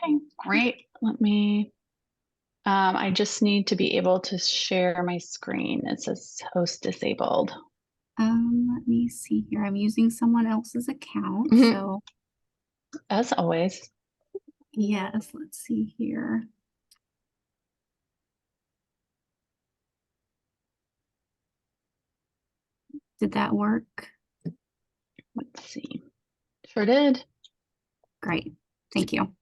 Okay, great. I just need to be able to share my screen. It says host disabled. Let me see here. I'm using someone else's account. Mhm. So As always. yes, let's see here. Did that work? Let's see. Sure did. Great. Thank you.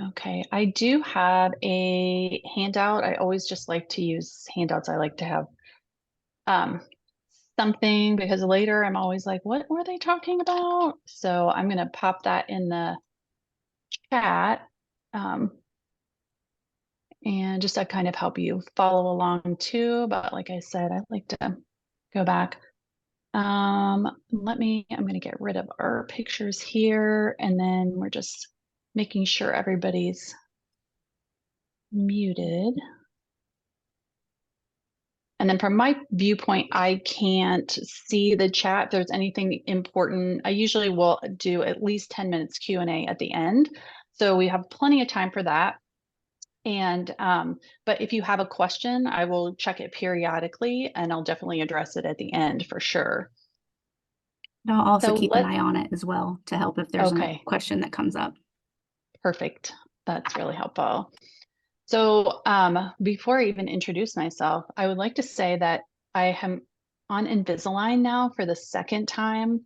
Okay, I do have a handout. I always just like to use handouts. I like to have um, something because later I'm always like, what were they talking about? So I'm going to pop that in the chat. Um, and just to kind of help you follow along too. But like I said, I like to go back. I'm going to get rid of our pictures here, and then we're just making sure everybody's muted. And then from my viewpoint, I can't see the chat. If there's anything important, I usually will do at least 10 minutes Q&A at the end. So we have plenty of time for that. And but if you have a question, I will check it periodically and I'll definitely address it at the end for sure. And I'll also So keep an eye on it as well to help if there's a okay, question that comes up. perfect. That's really helpful. So before I even introduce myself, I would like to say that I am on Invisalign now for the second time,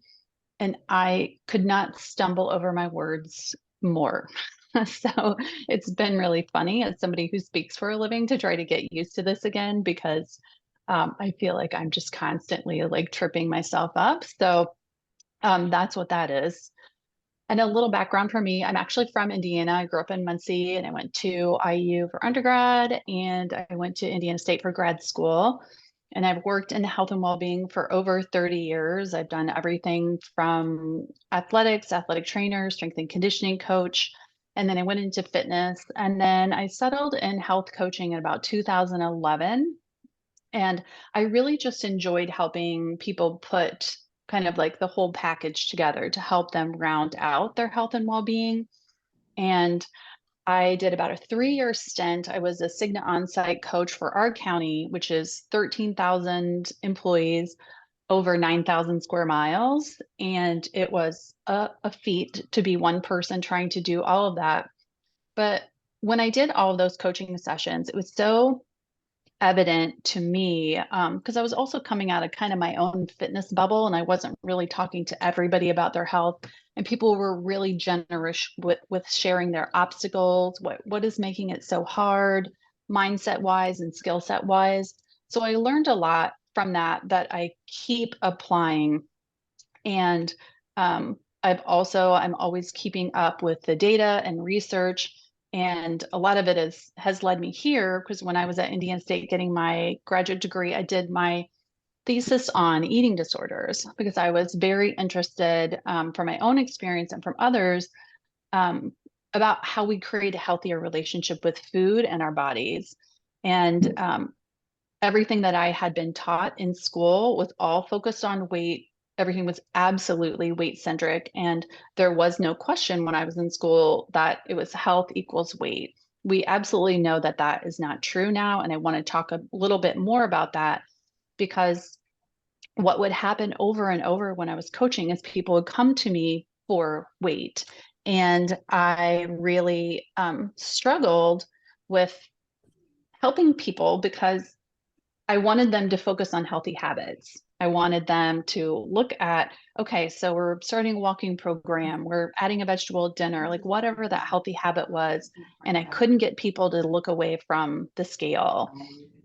and I could not stumble over my words more. So it's been really funny as somebody who speaks for a living to try to get used to this again because I feel like I'm just constantly like tripping myself up. So that's what that is. And a little background for me, I'm actually from Indiana. I grew up in Muncie and I went to IU for undergrad and I went to Indiana State for grad school. And I've worked in health and well-being for over 30 years. I've done everything from athletics, athletic trainer, strength and conditioning coach, and then I went into fitness. And then I settled in health coaching in about 2011. And I really just enjoyed helping people put kind of like the whole package together to help them round out their health and well-being. And I did about a 3-year stint. I was a Cigna on-site coach for our county, which is 13,000 employees, over 9,000 square miles. And it was a feat to be one person trying to do all of that. But when I did all of those coaching sessions, it was so evident to me because I was also coming out of kind of my own fitness bubble and I wasn't really talking to everybody about their health. And people were really generous with sharing their obstacles, what is making it so hard, mindset wise and skill set wise. So I learned a lot from that I keep applying. And I'm always keeping up with the data and research. And a lot of it has led me here because when I was at Indiana State getting my graduate degree, I did my thesis on eating disorders because I was very interested from my own experience and from others um, about how we create a healthier relationship with food and our bodies. And everything that I had been taught in school was all focused on weight. Everything was absolutely weight centric. And there was no question when I was in school that it was health equals weight. We absolutely know that that is not true now. And I want to talk a little bit more about that because what would happen over and over when I was coaching is people would come to me for weight. And I really struggled with helping people because I wanted them to focus on healthy habits. I wanted them to look at, okay, so we're starting a walking program, we're adding a vegetable at dinner, like whatever that healthy habit was. And I couldn't get people to look away from the scale.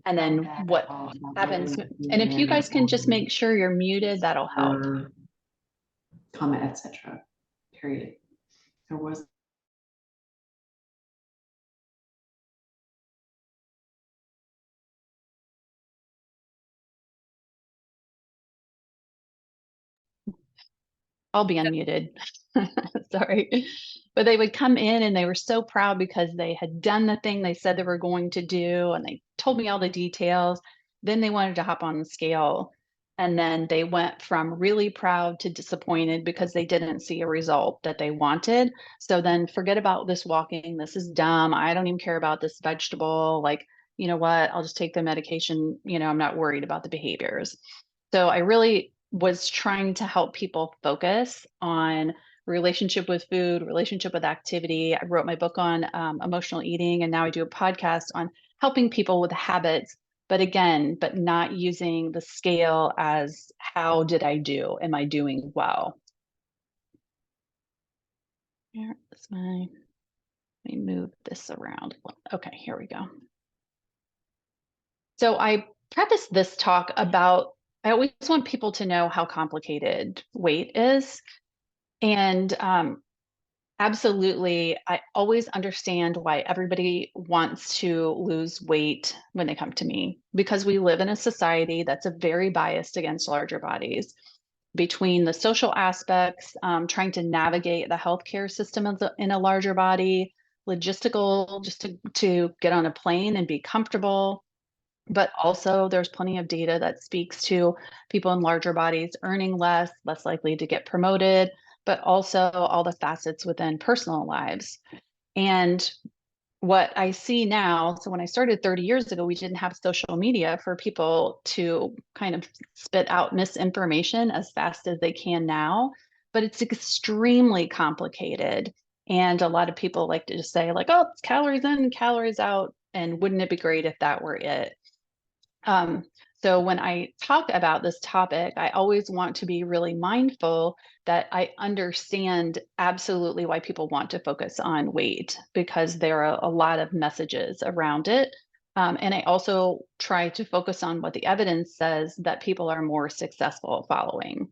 And then what happens, and if you guys can just make sure you're muted, that'll help. Or comment, etc. Period. There was I'll be unmuted. Sorry. But they would come in and they were so proud because they had done the thing they said they were going to do and they told me all the details. Then they wanted to hop on the scale. And then they went from really proud to disappointed because they didn't see a result that they wanted. So then forget about this walking. This is dumb. I don't even care about this vegetable. Like, you know what? I'll just take the medication. I'm not worried about the behaviors. So I really was trying to help people focus on relationship with food, relationship with activity. I wrote my book on emotional eating, and now I do a podcast on helping people with habits, but not using the scale as how did I do? Am I doing well? Here is let me move this around. Okay, here we go. So I preface this talk about, I always want people to know how complicated weight is. And absolutely, I always understand why everybody wants to lose weight when they come to me, because we live in a society that's very biased against larger bodies. Between the social aspects, trying to navigate the healthcare system in a larger body, logistical, just to get on a plane and be comfortable. But also, there's plenty of data that speaks to people in larger bodies earning less, less likely to get promoted, but also all the facets within personal lives. And what I see now, so when I started 30 years ago, we didn't have social media for people to kind of spit out misinformation as fast as they can now, but it's extremely complicated. And a lot of people like to just say, like, oh, it's calories in, calories out. And wouldn't it be great if that were it? Um, so when I talk about this topic, I always want to be really mindful that I understand absolutely why people want to focus on weight, because there are a lot of messages around it. And I also try to focus on what the evidence says that people are more successful following.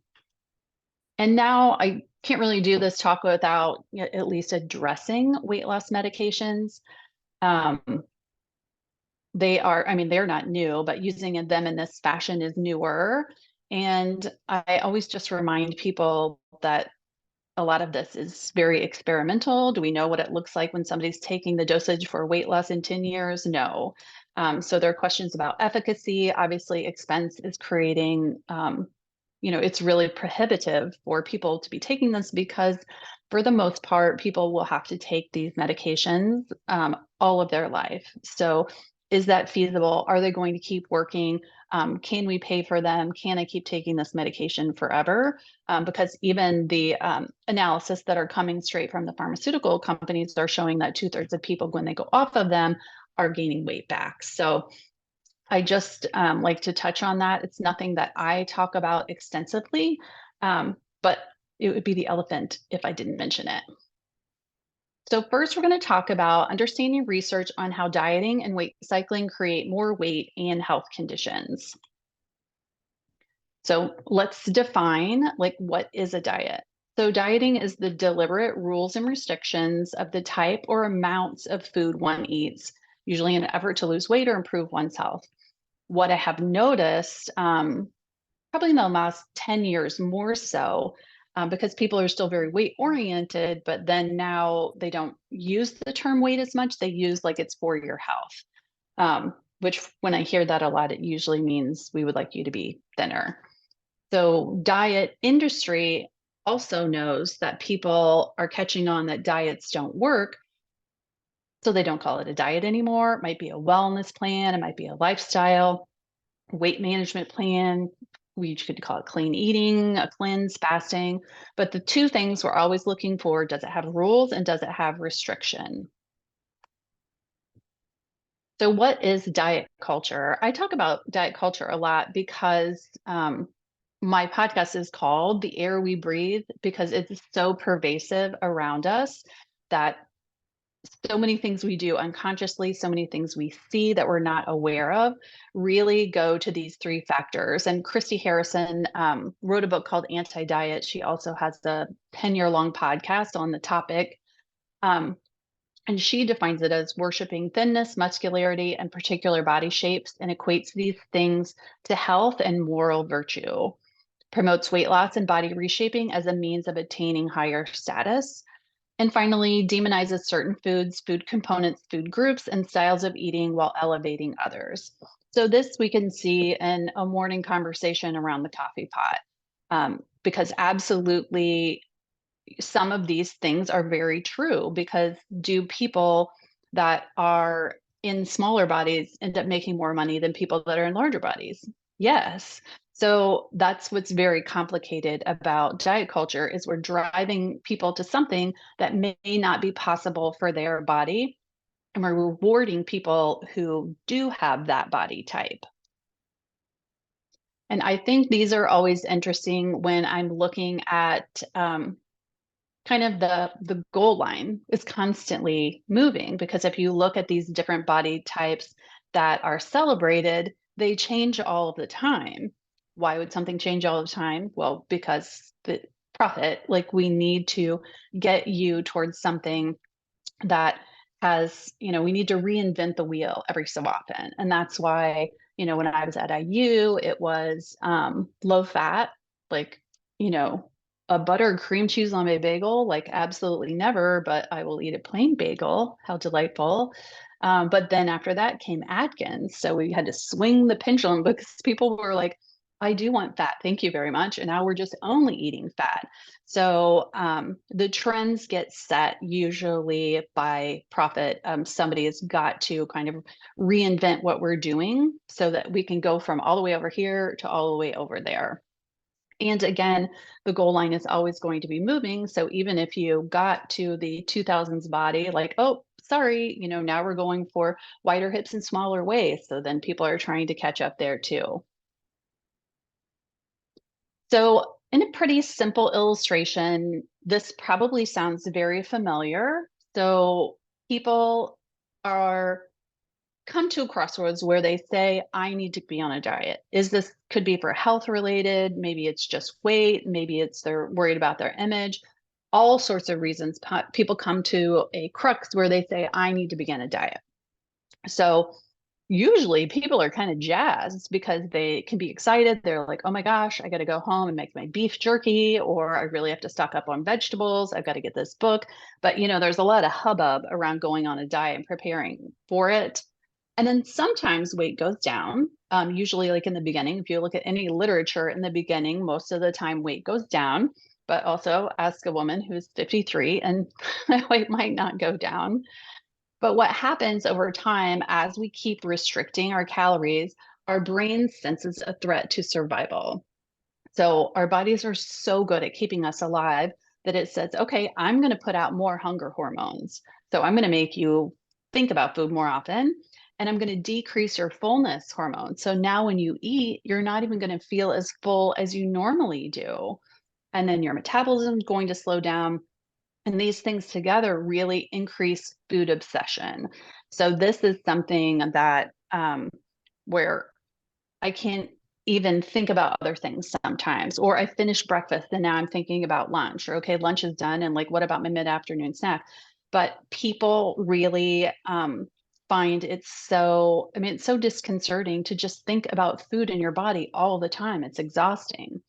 And now I can't really do this talk without at least addressing weight loss medications. Um, they're not new, but using them in this fashion is newer. And I always just remind people that a lot of this is very experimental. Do we know what it looks like when somebody's taking the dosage for weight loss in 10 years? No. So there are questions about efficacy. Obviously, expense is creating, it's really prohibitive for people to be taking this, because for the most part, people will have to take these medications all of their life. So is that feasible? Are they going to keep working? Can we pay for them? Can I keep taking this medication forever? Because even the analysis that are coming straight from the pharmaceutical companies are showing that 2/3 of people, when they go off of them, are gaining weight back. So I just like to touch on that. It's nothing that I talk about extensively, but it would be the elephant if I didn't mention it. So first, we're going to talk about understanding research on how dieting and weight cycling create more weight and health conditions. So let's define, like, what is a diet? So dieting is the deliberate rules and restrictions of the type or amounts of food one eats, usually in an effort to lose weight or improve one's health. What I have noticed, probably in the last 10 years more so, because people are still very weight oriented, but then now they don't use the term weight as much. They use like it's for your health, which when I hear that a lot, it usually means we would like you to be thinner. So diet industry also knows that people are catching on that diets don't work. So they don't call it a diet anymore. It might be a wellness plan. It might be a lifestyle, weight management plan. We could call it clean eating, a cleanse, fasting. But the two things we're always looking for, does it have rules and does it have restriction? So what is diet culture? I talk about diet culture a lot because my podcast is called The Air We Breathe, because it's so pervasive around us that so many things we do unconsciously, so many things we see that we're not aware of, really go to these three factors. And Christy Harrison wrote a book called Anti-Diet. She also has the 10-year-long podcast on the topic. And she defines it as worshiping thinness, muscularity, and particular body shapes, and equates these things to health and moral virtue. Promotes weight loss and body reshaping as a means of attaining higher status. And finally, demonizes certain foods, food components, food groups, and styles of eating while elevating others. So this we can see in a morning conversation around the coffee pot, because absolutely some of these things are very true. Because do people that are in smaller bodies end up making more money than people that are in larger bodies? Yes. So that's what's very complicated about diet culture, is we're driving people to something that may not be possible for their body, and we're rewarding people who do have that body type. And I think these are always interesting when I'm looking at kind of the goal line is constantly moving, because if you look at these different body types that are celebrated, they change all of the time. Why would something change all the time? Well, because the profit, like we need to get you towards something that has, we need to reinvent the wheel every so often. And that's why, when I was at IU, it was low fat, like, a butter cream cheese on my bagel, like absolutely never, but I will eat a plain bagel. How delightful. But then after that came Atkins. So we had to swing the pendulum, because people were like, I do want fat. Thank you very much. And now we're just only eating fat. So the trends get set usually by profit. Somebody has got to kind of reinvent what we're doing so that we can go from all the way over here to all the way over there. And again, the goal line is always going to be moving. So even if you got to the 2000s body, like, oh, sorry, now we're going for wider hips and smaller waists. So then people are trying to catch up there too. So in a pretty simple illustration, this probably sounds very familiar. So people are come to a crossroads where they say, I need to be on a diet. This could be for health related, maybe it's just weight, maybe it's they're worried about their image, all sorts of reasons. People come to a crux where they say, I need to begin a diet. So usually people are kind of jazzed because they can be excited. They're like, oh my gosh, I got to go home and make my beef jerky, or I really have to stock up on vegetables. I've got to get this book. But, there's a lot of hubbub around going on a diet and preparing for it. And then sometimes weight goes down. Usually, like in the beginning, if you look at any literature in the beginning, most of the time weight goes down. But also ask a woman who's 53 and weight might not go down. But what happens over time as we keep restricting our calories, our brain senses a threat to survival. So our bodies are so good at keeping us alive that it says, okay, I'm going to put out more hunger hormones. So I'm going to make you think about food more often, and I'm going to decrease your fullness hormone. So now when you eat, you're not even going to feel as full as you normally do. And then your metabolism is going to slow down. And these things together really increase food obsession. So this is something that where I can't even think about other things sometimes, or I finish breakfast and now I'm thinking about lunch, or okay, lunch is done, and like, what about my mid-afternoon snack? But people really find it's so, it's so disconcerting to just think about food in your body all the time. It's exhausting.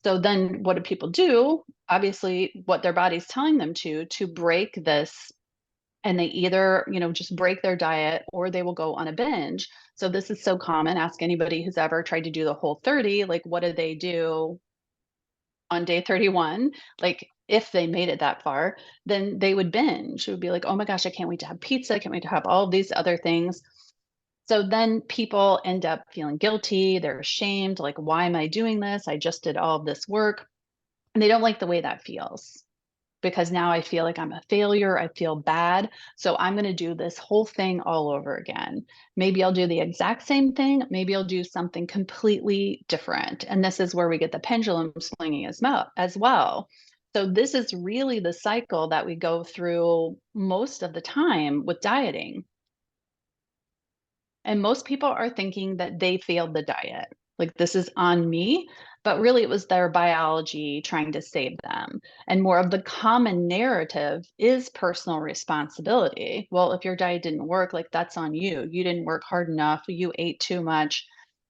So then what do people do? Obviously, what their body's telling them to break this, and they either, just break their diet, or they will go on a binge. So this is so common. Ask anybody who's ever tried to do the whole 30, like what did they do on day 31? Like if they made it that far, then they would binge. It would be like, oh my gosh, I can't wait to have pizza. I can't wait to have all these other things. So then people end up feeling guilty. They're ashamed. Like, why am I doing this? I just did all of this work. And they don't like the way that feels, because now I feel like I'm a failure. I feel bad. So I'm going to do this whole thing all over again. Maybe I'll do the exact same thing. Maybe I'll do something completely different. And this is where we get the pendulum swinging as well. So this is really the cycle that we go through most of the time with dieting. And most people are thinking that they failed the diet. Like this is on me, but really it was their biology trying to save them. And more of the common narrative is personal responsibility. Well, if your diet didn't work, like that's on you. You didn't work hard enough. You ate too much.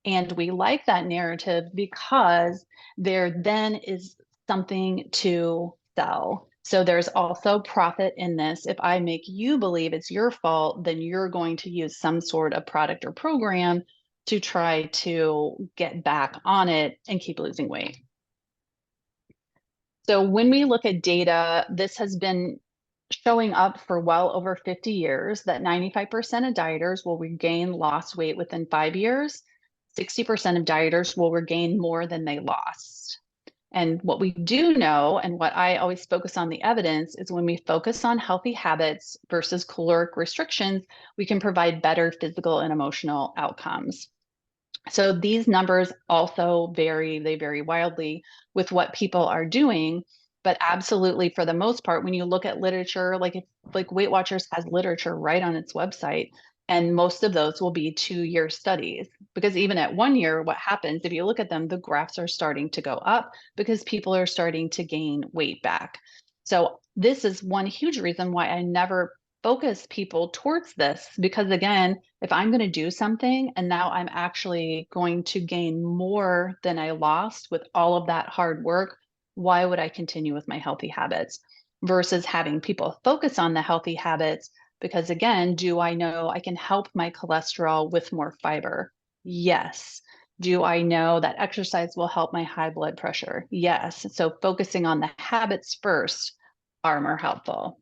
And we like that narrative because there then is something to sell. So there's also profit in this. If I make you believe it's your fault, then you're going to use some sort of product or program to try to get back on it and keep losing weight. So when we look at data, this has been showing up for well over 50 years that 95% of dieters will regain lost weight within 5 years. 60% of dieters will regain more than they lost. And what we do know, and what I always focus on the evidence, is when we focus on healthy habits versus caloric restrictions, we can provide better physical and emotional outcomes. So these numbers also vary, they vary wildly with what people are doing, but absolutely for the most part, when you look at literature, like Weight Watchers has literature right on its website, and most of those will be 2-year studies. Because even at 1 year, what happens, if you look at them, the graphs are starting to go up because people are starting to gain weight back. So this is one huge reason why I never focus people towards this, because again, if I'm going to do something and now I'm actually going to gain more than I lost with all of that hard work, why would I continue with my healthy habits versus having people focus on the healthy habits? Because again, do I know I can help my cholesterol with more fiber? Yes. Do I know that exercise will help my high blood pressure? Yes. So focusing on the habits first are more helpful.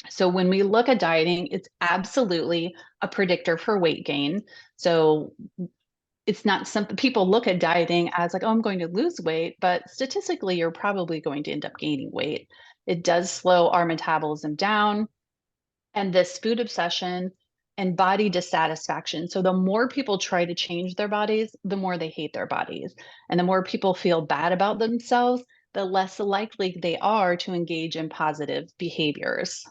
So when we look at dieting, it's absolutely a predictor for weight gain. So it's not something people look at dieting as like, oh, I'm going to lose weight, but statistically, you're probably going to end up gaining weight. It does slow our metabolism down, and this food obsession and body dissatisfaction. So the more people try to change their bodies, the more they hate their bodies. And the more people feel bad about themselves, the less likely they are to engage in positive behaviors.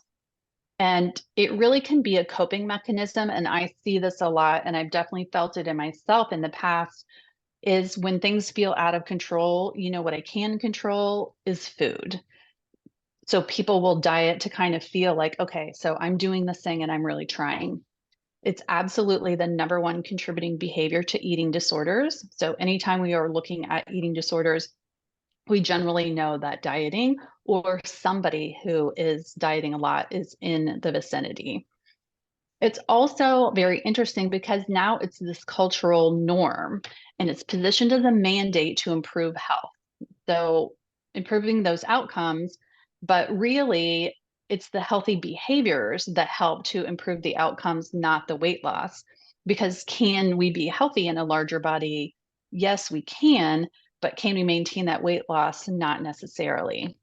And it really can be a coping mechanism. And I see this a lot, and I've definitely felt it in myself in the past, is when things feel out of control, what I can control is food. So people will diet to kind of feel like, okay, so I'm doing this thing and I'm really trying. It's absolutely the number one contributing behavior to eating disorders. So anytime we are looking at eating disorders, we generally know that dieting or somebody who is dieting a lot is in the vicinity. It's also very interesting because now it's this cultural norm and it's positioned as a mandate to improve health. So improving those outcomes, but really it's the healthy behaviors that help to improve the outcomes, not the weight loss. Because can we be healthy in a larger body? Yes, we can, but can we maintain that weight loss? Not necessarily.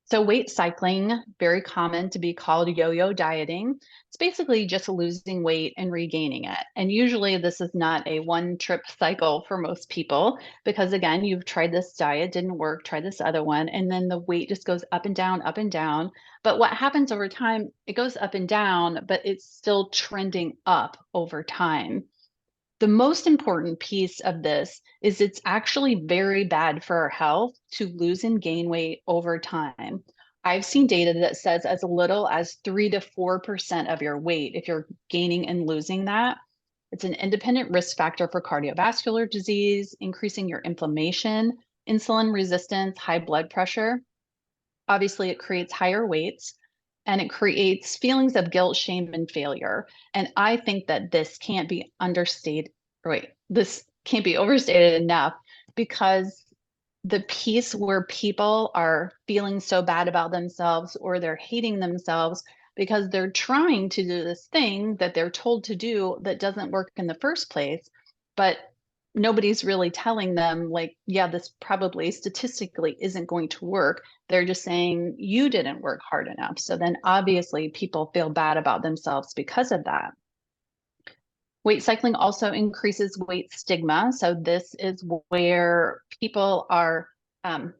So weight cycling, very common to be called yo-yo dieting. It's basically just losing weight and regaining it. And usually this is not a one-trip cycle for most people because again, you've tried this diet, didn't work, try this other one, and then the weight just goes up and down, up and down. But what happens over time, it goes up and down, but it's still trending up over time. The most important piece of this is it's actually very bad for our health to lose and gain weight over time. I've seen data that says as little as 3 to 4% of your weight, if you're gaining and losing that, it's an independent risk factor for cardiovascular disease, increasing your inflammation, insulin resistance, high blood pressure. Obviously, it creates higher weights and it creates feelings of guilt, shame, and failure. And I think that this can't be understated, right? This can't be overstated enough because the piece where people are feeling so bad about themselves or they're hating themselves because they're trying to do this thing that they're told to do that doesn't work in the first place, but nobody's really telling them like, yeah, this probably statistically isn't going to work. They're just saying you didn't work hard enough. So then obviously people feel bad about themselves because of that. Weight cycling also increases weight stigma. So this is where people are,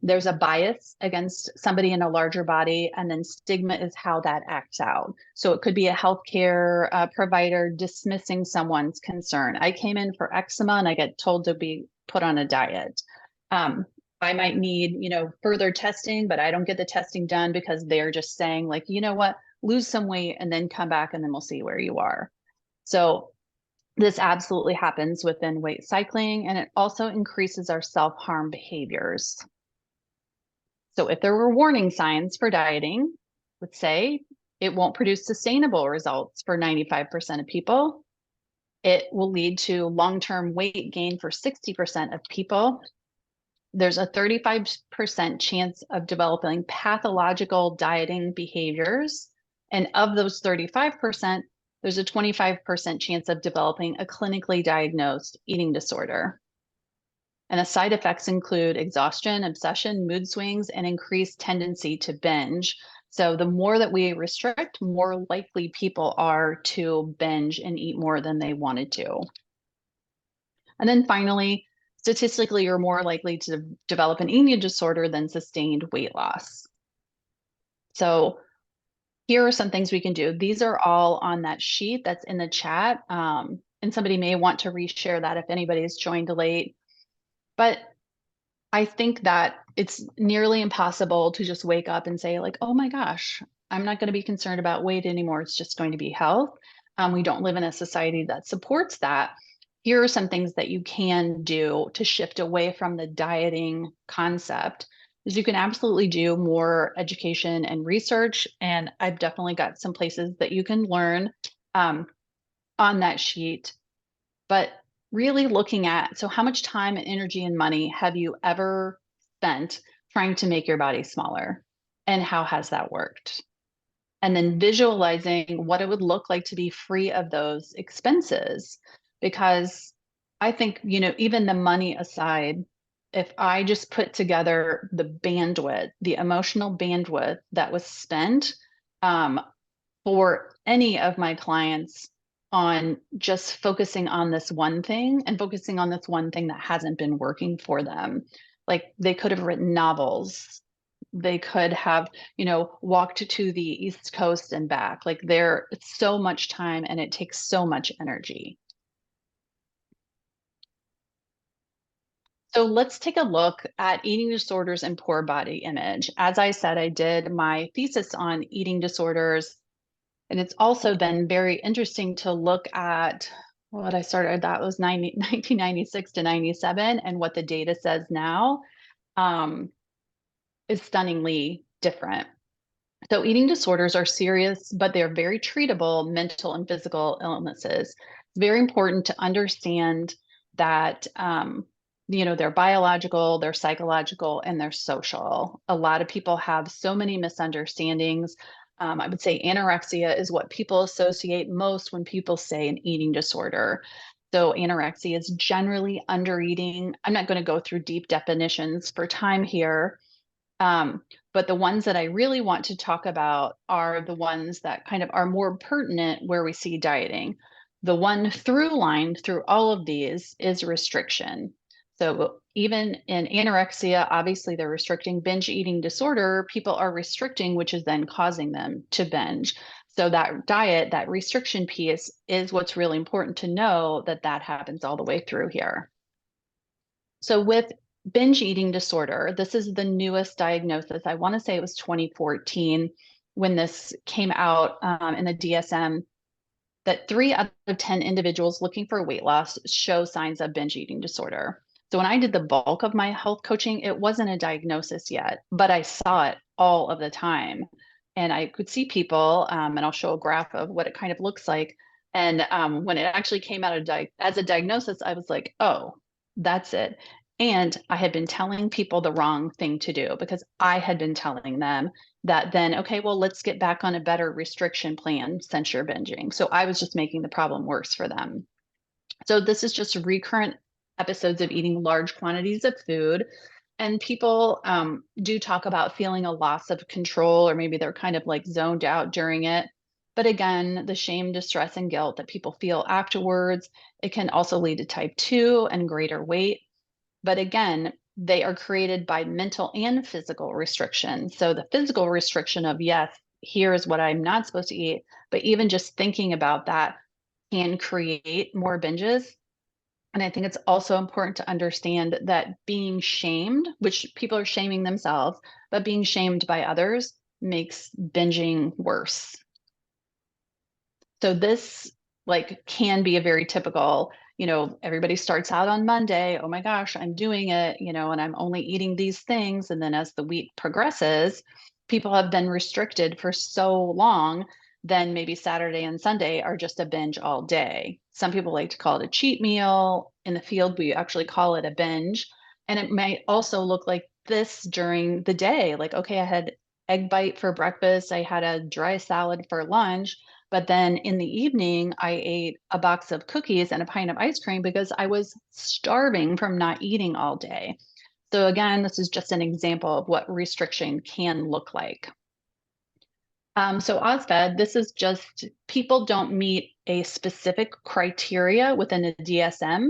there's a bias against somebody in a larger body, and then stigma is how that acts out. So it could be a healthcare provider dismissing someone's concern. I came in for eczema and I get told to be put on a diet. I might need, further testing, but I don't get the testing done because they're just saying like, you know what, lose some weight and then come back and then we'll see where you are. So this absolutely happens within weight cycling, and it also increases our self-harm behaviors. So if there were warning signs for dieting, let's say it won't produce sustainable results for 95% of people. It will lead to long-term weight gain for 60% of people. There's a 35% chance of developing pathological dieting behaviors. And of those 35%, there's a 25% chance of developing a clinically diagnosed eating disorder. And the side effects include exhaustion, obsession, mood swings, and increased tendency to binge. So the more that we restrict, more likely people are to binge and eat more than they wanted to. And then finally, statistically, you're more likely to develop an eating disorder than sustained weight loss. So here are some things we can do. These are all on that sheet that's in the chat. And somebody may want to reshare that if anybody's joined late. But I think that it's nearly impossible to just wake up and say like, oh my gosh, I'm not going to be concerned about weight anymore. It's just going to be health. We don't live in a society that supports that. Here are some things that you can do to shift away from the dieting concept. Is you can absolutely do more education and research. And I've definitely got some places that you can learn on that sheet. But really looking at, so how much time and energy and money have you ever spent trying to make your body smaller? And how has that worked? And then visualizing what it would look like to be free of those expenses. Because I think, even the money aside, if I just put together the bandwidth, the emotional bandwidth that was spent for any of my clients on just focusing on this one thing and focusing on this one thing that hasn't been working for them. Like they could have written novels. They could have, walked to the East Coast and back. Like it's so much time and it takes so much energy. So let's take a look at eating disorders and poor body image. As I said, I did my thesis on eating disorders. And it's also been very interesting to look at what I started, that was 1996 to 97, and what the data says now is stunningly different. So eating disorders are serious, but they're very treatable mental and physical illnesses. It's very important to understand that they're biological, they're psychological, and they're social. A lot of people have so many misunderstandings. I would say anorexia is what people associate most when people say an eating disorder. So anorexia is generally undereating. I'm not going to go through deep definitions for time here. But the ones that I really want to talk about are the ones that kind of are more pertinent where we see dieting. The one through line through all of these is restriction. So even in anorexia, obviously they're restricting. Binge eating disorder, people are restricting, which is then causing them to binge. So that diet, that restriction piece is what's really important to know, that happens all the way through here. So with binge eating disorder, this is the newest diagnosis. I want to say it was 2014 when this came out in the DSM, that 3 out of 10 individuals looking for weight loss show signs of binge eating disorder. So when I did the bulk of my health coaching, it wasn't a diagnosis yet, but I saw it all of the time. And I could see people, and I'll show a graph of what it kind of looks like. And when it actually came out as a diagnosis, I was like, oh, that's it. And I had been telling people the wrong thing to do because I had been telling them that then, okay, well, let's get back on a better restriction plan since you're binging. So I was just making the problem worse for them. So this is just recurrent episodes of eating large quantities of food. And people do talk about feeling a loss of control, or maybe they're kind of like zoned out during it. But again, the shame, distress, and guilt that people feel afterwards, it can also lead to type 2 and greater weight. But again, they are created by mental and physical restriction. So the physical restriction of, yes, here is what I'm not supposed to eat, but even just thinking about that can create more binges. And I think it's also important to understand that being shamed, which people are shaming themselves, but being shamed by others makes binging worse. So this can be a very typical, everybody starts out on Monday, oh my gosh, I'm doing it, and I'm only eating these things. And then as the week progresses, people have been restricted for so long, then maybe Saturday and Sunday are just a binge all day. Some people like to call it a cheat meal. In the field, we actually call it a binge. And it might also look like this during the day. Like, okay, I had egg bite for breakfast, I had a dry salad for lunch, but then in the evening, I ate a box of cookies and a pint of ice cream because I was starving from not eating all day. So again, this is just an example of what restriction can look like. So OSFED, this is just people don't meet a specific criteria within a DSM,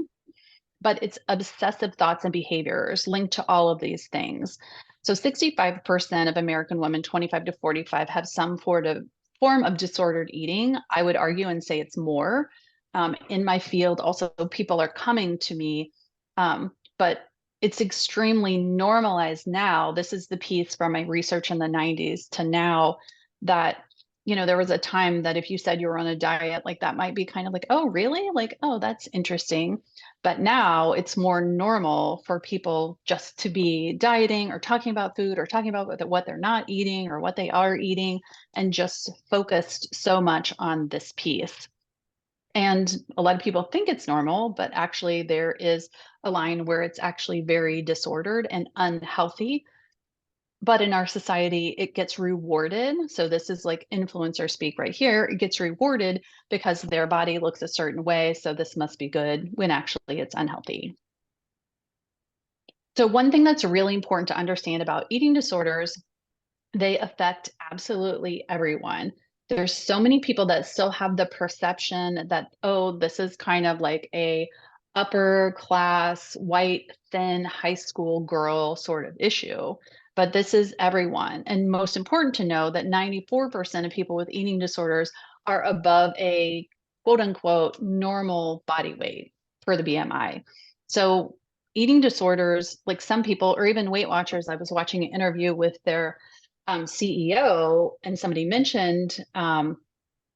but it's obsessive thoughts and behaviors linked to all of these things. So 65% of American women 25 to 45 have some form of disordered eating. I would argue and say it's more. In my field, also people are coming to me, but it's extremely normalized now. This is the piece from my research in the 90s to now that there was a time that if you said you were on a diet, like that might be kind of like, oh, really? Like, oh, that's interesting. But now it's more normal for people just to be dieting or talking about food or talking about what they're not eating or what they are eating and just focused so much on this piece. And a lot of people think it's normal, but actually there is a line where it's actually very disordered and unhealthy. But in our society, it gets rewarded. So this is like influencer speak right here. It gets rewarded because their body looks a certain way. So this must be good when actually it's unhealthy. So one thing that's really important to understand about eating disorders, they affect absolutely everyone. There's so many people that still have the perception that, oh, this is kind of like a upper class, white, thin high school girl sort of issue. But this is everyone. And most important to know that 94% of people with eating disorders are above a quote unquote normal body weight for the BMI. So eating disorders, like some people, or even Weight Watchers, I was watching an interview with their CEO, and somebody mentioned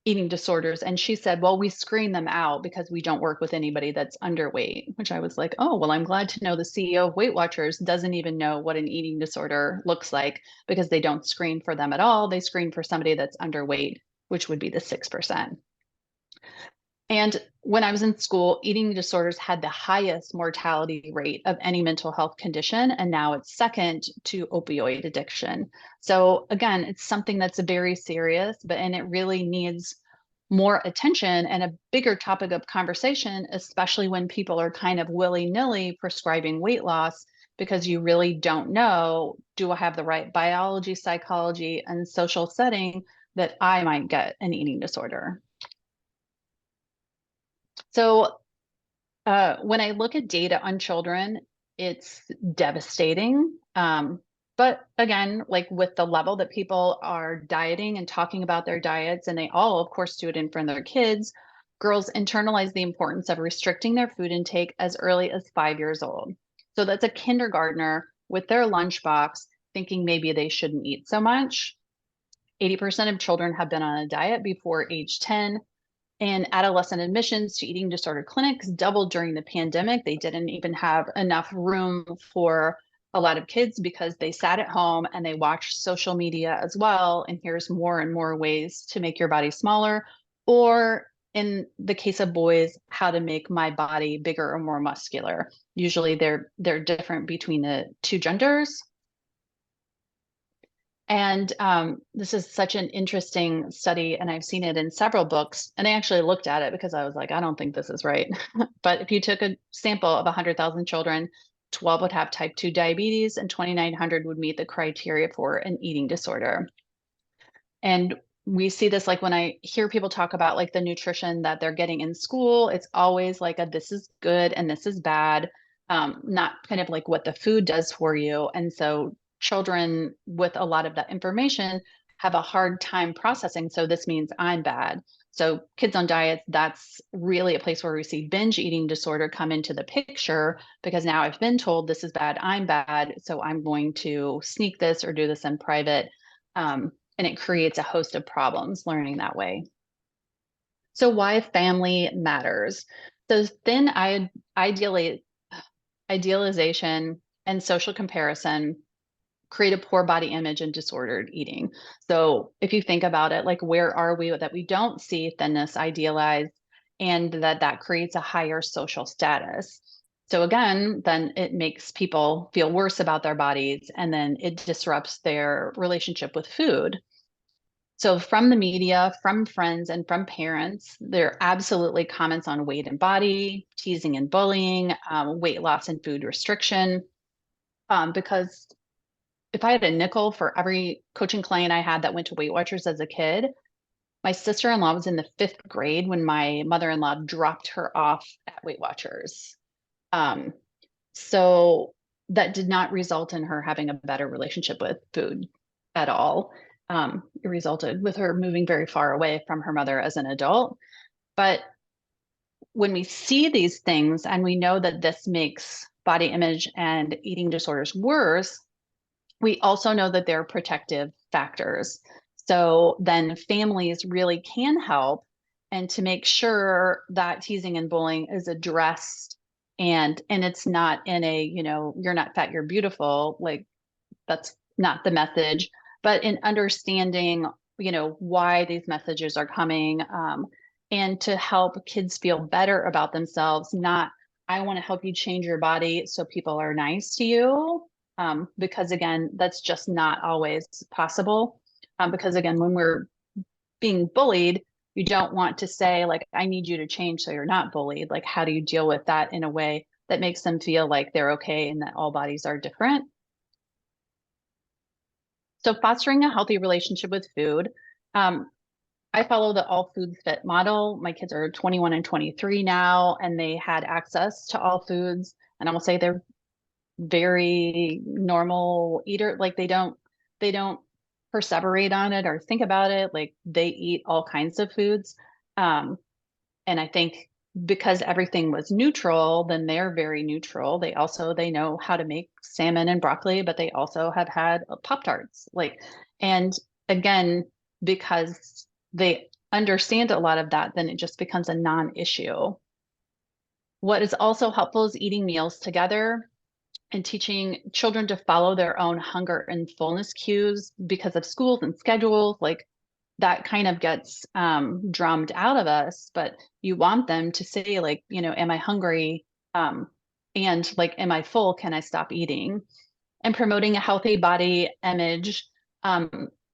eating disorders, and she said, well, we screen them out because we don't work with anybody that's underweight, which I was like, oh, well, I'm glad to know the CEO of Weight Watchers doesn't even know what an eating disorder looks like because they don't screen for them at all. They screen for somebody that's underweight, which would be the 6%. And when I was in school, eating disorders had the highest mortality rate of any mental health condition, and now it's second to opioid addiction. So again, it's something that's very serious, and it really needs more attention and a bigger topic of conversation, especially when people are kind of willy-nilly prescribing weight loss because you really don't know, do I have the right biology, psychology, and social setting that I might get an eating disorder? So when I look at data on children, it's devastating. But again, like with the level that people are dieting and talking about their diets, and they all, of course, do it in front of their kids, girls internalize the importance of restricting their food intake as early as 5 years old. So that's a kindergartner with their lunchbox thinking maybe they shouldn't eat so much. 80% of children have been on a diet before age 10. And adolescent admissions to eating disorder clinics doubled during the pandemic. They didn't even have enough room for a lot of kids because they sat at home and they watched social media as well. And here's more and more ways to make your body smaller, or in the case of boys, how to make my body bigger or more muscular. Usually they're different between the two genders. And this is such an interesting study, and I've seen it in several books. And I actually looked at it because I was like, I don't think this is right. But if you took a sample of 100,000 children, 12 would have type 2 diabetes, and 2,900 would meet the criteria for an eating disorder. And we see this like when I hear people talk about like the nutrition that they're getting in school, it's always like a this is good and this is bad, not kind of like what the food does for you. And so children with a lot of that information have a hard time processing. So this means I'm bad. So kids on diets, that's really a place where we see binge eating disorder come into the picture because now I've been told this is bad, I'm bad. So I'm going to sneak this or do this in private. And it creates a host of problems learning that way. So why family matters. So idealization and social comparison create a poor body image and disordered eating. So if you think about it, like where are we that we don't see thinness idealized, and that creates a higher social status. So again, then it makes people feel worse about their bodies, and then it disrupts their relationship with food. So from the media, from friends, and from parents, there are absolutely comments on weight and body, teasing and bullying, weight loss and food restriction. Because if I had a nickel for every coaching client I had that went to Weight Watchers as a kid, my sister-in-law was in the 5th grade when my mother-in-law dropped her off at Weight Watchers. Um, so that did not result in her having a better relationship with food at all. It resulted with her moving very far away from her mother as an adult. But when we see these things and we know that this makes body image and eating disorders worse, we also know that there are protective factors. So then families really can help, and to make sure that teasing and bullying is addressed, and it's not in a, you're not fat, you're beautiful, like that's not the message, but in understanding, why these messages are coming, and to help kids feel better about themselves, not, I want to help you change your body so people are nice to you. Because again, that's just not always possible. Because again, when we're being bullied, you don't want to say, like, I need you to change so you're not bullied. Like, how do you deal with that in a way that makes them feel like they're okay and that all bodies are different? So fostering a healthy relationship with food. Um, I follow the all foods fit model. My kids are 21 and 23 now, and they had access to all foods. And I will say they're very normal eater. Like they don't perseverate on it or think about it. Like they eat all kinds of foods. Um, and I think because everything was neutral, then they're very neutral. They know how to make salmon and broccoli, but they also have had Pop-Tarts. And again, because they understand a lot of that, then it just becomes a non-issue. What is also helpful is eating meals together and teaching children to follow their own hunger and fullness cues because of schools and schedules. Like that kind of gets drummed out of us, but you want them to say, like, am I hungry? And like, am I full? Can I stop eating? And promoting a healthy body image,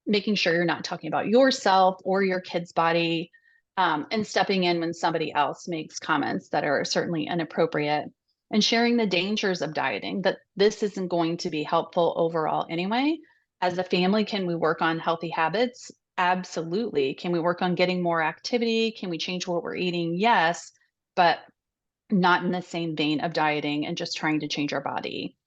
making sure you're not talking about yourself or your kid's body, and stepping in when somebody else makes comments that are certainly inappropriate, and sharing the dangers of dieting, that this isn't going to be helpful overall anyway. As a family, can we work on healthy habits? Absolutely. Can we work on getting more activity? Can we change what we're eating? Yes, but not in the same vein of dieting and just trying to change our body.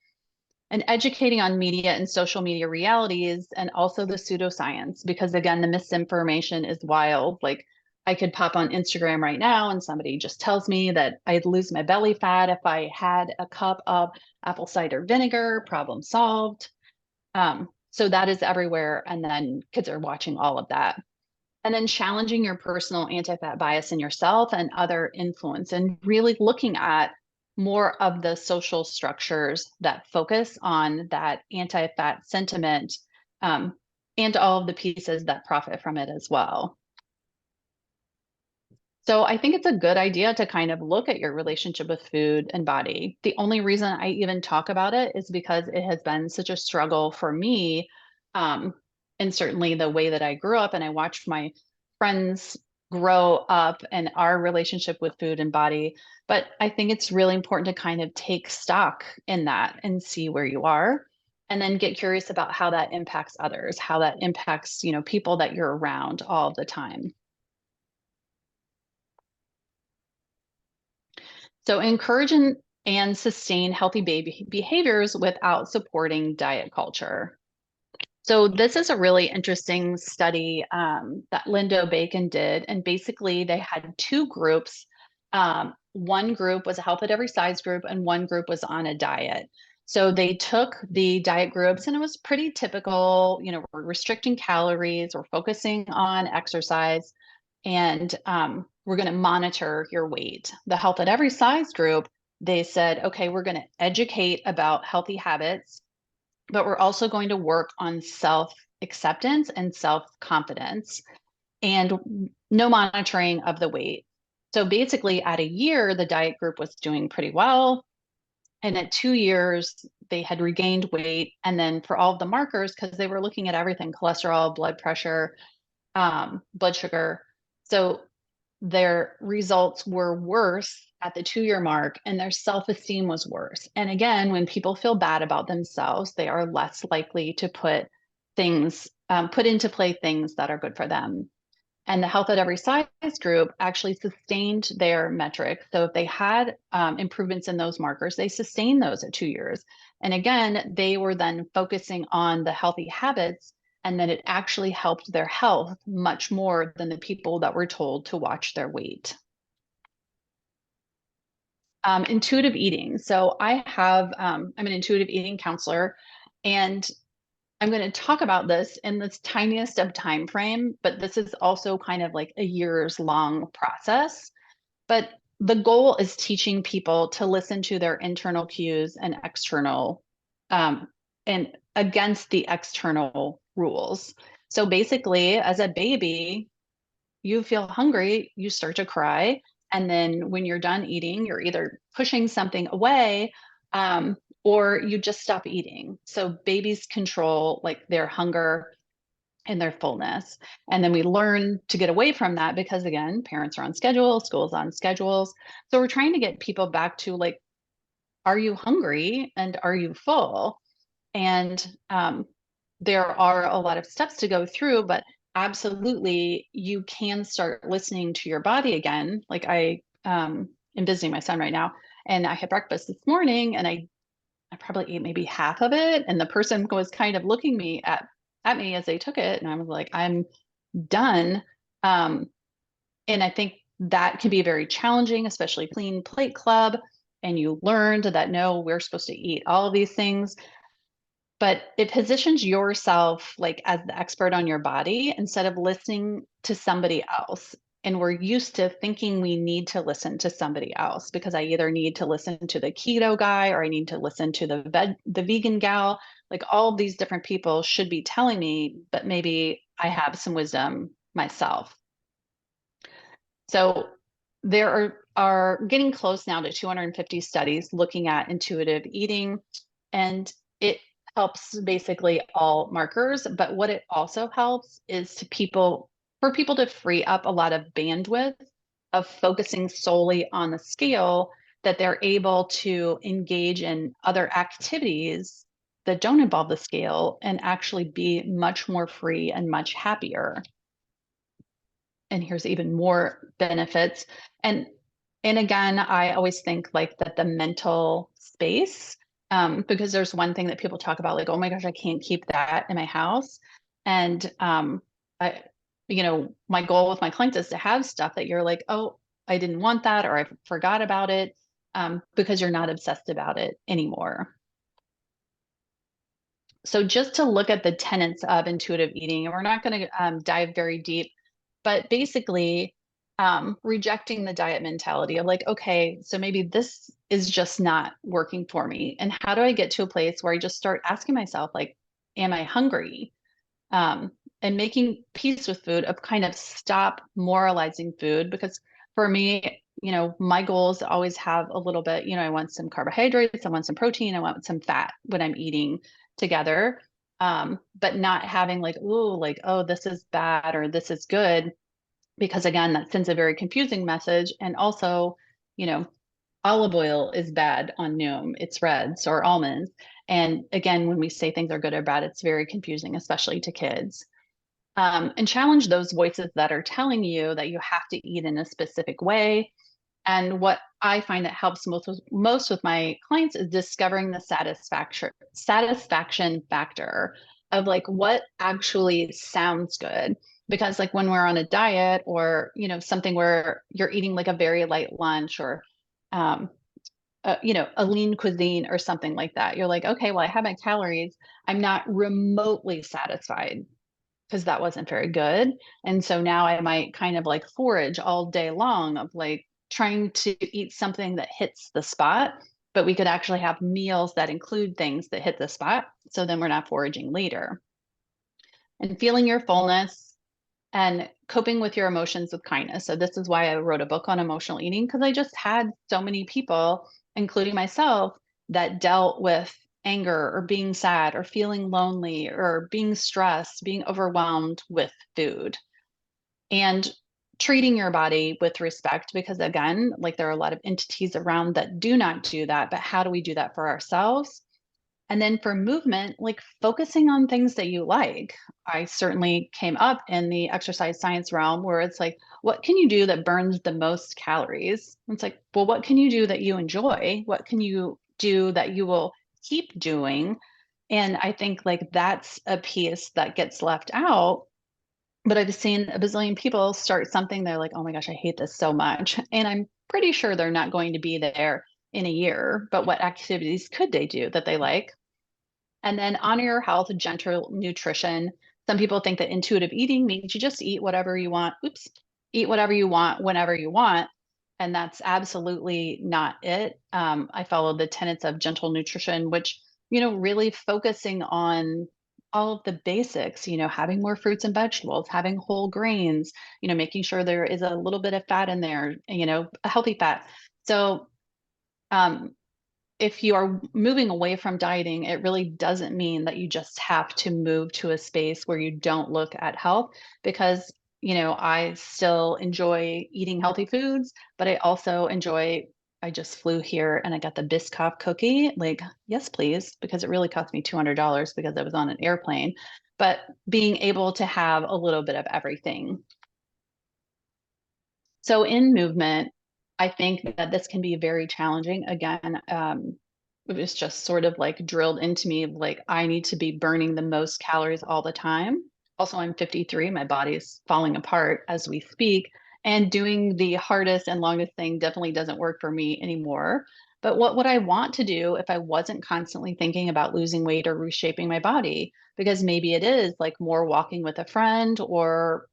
And educating on media and social media realities, and also the pseudoscience, because again, the misinformation is wild. Like I could pop on Instagram right now and somebody just tells me that I'd lose my belly fat if I had a cup of apple cider vinegar, problem solved. So that is everywhere. And then kids are watching all of that. And then challenging your personal anti-fat bias in yourself and other influence, and really looking at more of the social structures that focus on that anti-fat sentiment, um, and all of the pieces that profit from it as well. So I think it's a good idea to kind of look at your relationship with food and body. The only reason I even talk about it is because it has been such a struggle for me. Um, and certainly the way that I grew up, and I watched my friends grow up and our relationship with food and body. But I think it's really important to kind of take stock in that and see where you are, and then get curious about how that impacts others, how that impacts, people that you're around all the time. So encourage and sustain healthy baby behaviors without supporting diet culture. So this is a really interesting study that Lindo Bacon did. And basically they had 2 groups. One group was a health at every size group, and one group was on a diet. So they took the diet groups, and it was pretty typical, we're restricting calories, we're focusing on exercise. And we're going to monitor your weight. The Health at Every Size group, they said, okay, we're going to educate about healthy habits, but we're also going to work on self-acceptance and self-confidence and no monitoring of the weight. So basically at a year, the diet group was doing pretty well. And at 2 years, they had regained weight. And then for all of the markers, because they were looking at everything, cholesterol, blood pressure, blood sugar. So their results were worse at the 2 year mark and their self-esteem was worse. And again, when people feel bad about themselves, they are less likely to put into play things that are good for them. And the Health at Every Size group actually sustained their metrics. So if they had improvements in those markers, they sustained those at 2 years. And again, they were then focusing on the healthy habits, and then it actually helped their health much more than the people that were told to watch their weight. Intuitive eating. So I'm an intuitive eating counselor, and I'm going to talk about this in this tiniest of time frame, but this is also kind of like a years long process. But the goal is teaching people to listen to their internal cues and external and against the external rules. So basically, as a baby, you feel hungry, you start to cry. And then when you're done eating, you're either pushing something away or you just stop eating. So babies control like their hunger and their fullness. And then we learn to get away from that because, again, parents are on schedule, school's on schedules. So we're trying to get people back to like, are you hungry and are you full? And there are a lot of steps to go through, but absolutely, you can start listening to your body again. Like I am visiting my son right now, and I had breakfast this morning, and I probably ate maybe half of it, and the person was kind of looking at me as they took it, and I was like, I'm done. And I think that can be very challenging, especially Clean Plate Club. And you learned that no, we're supposed to eat all of these things, but it positions yourself like as the expert on your body instead of listening to somebody else. And we're used to thinking we need to listen to somebody else because I either need to listen to the keto guy or I need to listen to the vegan gal. Like all of these different people should be telling me, but maybe I have some wisdom myself. So there are getting close now to 250 studies looking at intuitive eating, and it helps basically all markers. But what it also helps is for people to free up a lot of bandwidth of focusing solely on the scale, that they're able to engage in other activities that don't involve the scale and actually be much more free and much happier. And here's even more benefits. And again, I always think like that the mental space, because there's one thing that people talk about, like, oh my gosh, I can't keep that in my house. And I, my goal with my clients is to have stuff that you're like, oh, I didn't want that, or I forgot about it, because you're not obsessed about it anymore. So just to look at the tenets of intuitive eating, and we're not going to dive very deep, but basically rejecting the diet mentality of like, okay, so maybe this is just not working for me. And how do I get to a place where I just start asking myself, like, am I hungry? And making peace with food, of kind of stop moralizing food. Because for me, my goals always have a little bit, I want some carbohydrates, I want some protein, I want some fat when I'm eating together. But not having like, ooh, like, oh, this is bad or this is good, because again, that sends a very confusing message. And also, olive oil is bad on Noom, it's reds or almonds. And again, when we say things are good or bad, it's very confusing, especially to kids. And challenge those voices that are telling you that you have to eat in a specific way. And what I find that helps most with my clients is discovering the satisfaction factor of like what actually sounds good. Because like when we're on a diet or something where you're eating like a very light lunch or a lean cuisine or something like that, you're like, okay, well, I have my calories. I'm not remotely satisfied. because that wasn't very good. And so now I might kind of like forage all day long of like trying to eat something that hits the spot, but we could actually have meals that include things that hit the spot. So then we're not foraging later. And feeling your fullness and coping with your emotions with kindness. So this is why I wrote a book on emotional eating, because I just had so many people, including myself, that dealt with anger or being sad or feeling lonely or being stressed, being overwhelmed with food. And treating your body with respect, because again, like there are a lot of entities around that do not do that, but how do we do that for ourselves? And then for movement, like focusing on things that you like. I certainly came up in the exercise science realm where it's like, what can you do that burns the most calories? It's like, well, what can you do that you enjoy? What can you do that you will keep doing? And I think like that's a piece that gets left out. But I've seen a bazillion people start something, they're like, oh my gosh, I hate this so much. And I'm pretty sure they're not going to be there in a year. But what activities could they do that they like? And then honor your health, gentle nutrition. Some people think that intuitive eating means you just eat whatever you want. Oops, eat whatever you want whenever you want. And that's absolutely not it. I follow the tenets of gentle nutrition, which, really focusing on all of the basics, having more fruits and vegetables, having whole grains, making sure there is a little bit of fat in there, a healthy fat. So, um, if you are moving away from dieting, it really doesn't mean that you just have to move to a space where you don't look at health, because, I still enjoy eating healthy foods, but I just flew here and I got the Biscoff cookie. Like, yes, please, because it really cost me $200 because I was on an airplane. But being able to have a little bit of everything. So in movement, I think that this can be very challenging. Again, it was just sort of like drilled into me, like I need to be burning the most calories all the time. Also, I'm 53, my body's falling apart as we speak, and doing the hardest and longest thing definitely doesn't work for me anymore. But what would I want to do if I wasn't constantly thinking about losing weight or reshaping my body? Because maybe it is like more walking with a friend, or